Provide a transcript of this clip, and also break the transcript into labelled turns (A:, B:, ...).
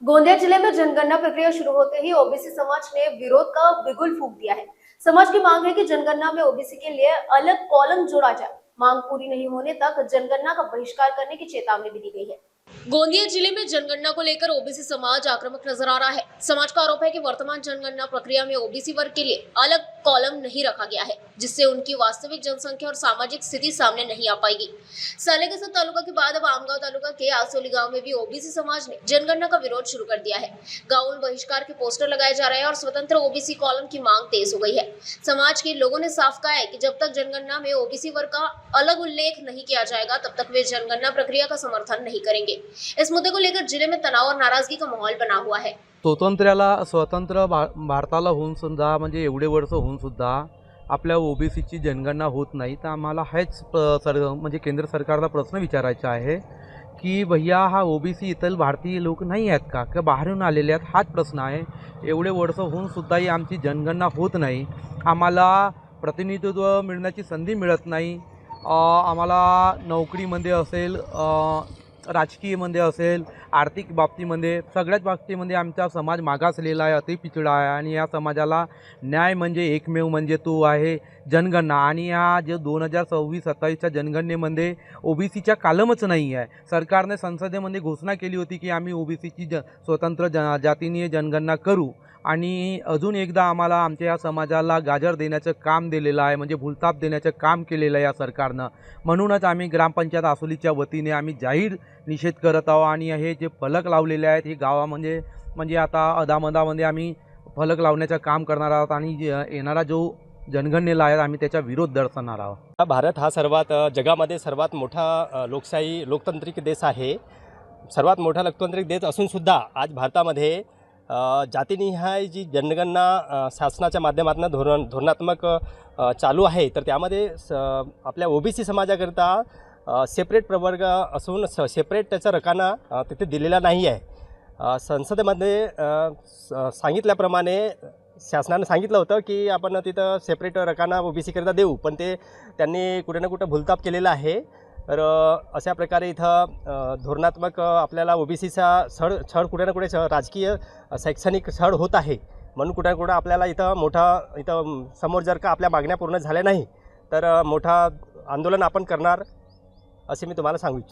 A: गोंदिया जिले में जनगणना प्रक्रिया शुरू होते ही ओबीसी समाज ने विरोध का बिगुल फूंक दिया है। समाज की मांग है कि जनगणना में ओबीसी के लिए अलग कॉलम जोड़ा जाए। मांग पूरी नहीं होने तक जनगणना का बहिष्कार करने की चेतावनी भी दी गई है। गोंदिया जिले में जनगणना को लेकर ओबीसी समाज आक्रामक नजर आ रहा है। समाज का आरोप है कि वर्तमान जनगणना प्रक्रिया में ओबीसी वर्ग के लिए अलग कॉलम नहीं रखा गया है, जिससे उनकी वास्तविक जनसंख्या और सामाजिक स्थिति सामने नहीं आ पाएगी। सालेगांव तालुका के बाद अब आमगांव तालुका के आसोली गांव में भी ओबीसी समाज ने जनगणना का विरोध शुरू कर दिया है। गांव में बहिष्कार के पोस्टर लगाए जा रहे हैं और स्वतंत्र ओबीसी कॉलम की मांग तेज हो गई है। समाज के लोगों ने साफ कहा है कि जब तक जनगणना में ओबीसी वर्ग का अलग उल्लेख नहीं किया जाएगा, तब तक वे जनगणना प्रक्रिया का समर्थन नहीं करेंगे। इस मुद्दे को लेकर जिले में तनाव और नाराजगी का माहौल बना हुआ है।
B: स्वतंत्र भारताला होऊन सुद्धा म्हणजे एवढे वर्ष होऊन सुद्धा आपल्या ओबीसीची जनगणना होत नाही। तर आम्हाला हेच म्हणजे केंद्र सरकारला प्रश्न विचारायचा आहे की भैया हा ओबीसी इतर भारतीय लोक नाही आहेत का बाहेरून आलेले आहेत? हाच प्रश्न आहे। एवढे वर्ष होऊन सुद्धाही आमची जनगणना होत नाही, आम्हाला प्रतिनिधित्व मिळण्याची संधी मिळत नाही। आम्हाला नोकरीमध्ये असेल, राजकीयमध्ये असेल, आर्थिक बाबतीमध्ये सगळ्याच बाबतीमध्ये आमचा समाज मागासलेला आहे, अति पिछडा आहे। आणि या समाजाला न्याय म्हणजे एकमेव म्हणजे तो आहे जनगणना। आणि या जे 2026-27च्या जनगणनेमध्ये ओबीसीच्या कालमच नाही आहे। सरकारने संसदेमध्ये घोषणा केली होती की आम्ही ओबीसीची स्वतंत्र जातीय जनगणना करू, आणि अजून एकदा आम्हाला आमच्या या समाजाला गाजर देण्याचं काम दिलेलं आहे, म्हणजे भूलथाप देण्याचं काम केलेलं आहे या सरकारनं। म्हणूनच आम्ही ग्रामपंचायत आसोलीच्या वतीने आम्ही जाहीर निषेध करत आहोत। आणि हे जे फलक लावलेले आहेत हे गावामध्ये म्हणजे आता अदामदामध्ये आम्ही फलक लावण्याचं काम करणार आहोत, आणि येणारा जो जनगणनेला आहे आम्ही त्याचा विरोध दर्शवणार आहोत।
C: भारत हा जगामध्ये सर्वात मोठा लोकतांत्रिक देश आहे। सर्वात मोठा लोकतांत्रिक देश असून सुद्धा आज भारतामध्ये जातीनिहाय जी जनगणना शासनाच्या माध्यमातून धोरणात्मक चालू आहे, तर त्यामध्ये आपल्या ओबीसी समाजाकरिता सेपरेट प्रवर्ग असून सेपरेट त्याचा रकाना तिथे दिलेला नाही आहे। संसदेमध्ये सांगितल्याप्रमाणे शासनाने सांगितलं होतं की आपण तिथं सेपरेट रकाना ओबीसीकरिता देऊ, पण ते त्यांनी कुठे ना कुठे भूलथाप केलेला आहे। तर अशा प्रकारे इथं धोरणात्मक आपल्याला ओबीसीचा छळ कुठे ना कुठे राजकीय शैक्षणिक छळ होत आहे। म्हणून कुठे ना कुठे आपल्याला इथं समोर जर का आपल्या मागण्या पूर्ण झाल्या नाही तर मोठा आंदोलन आपण करणार असे मी तुम्हाला सांगू इच्छितो।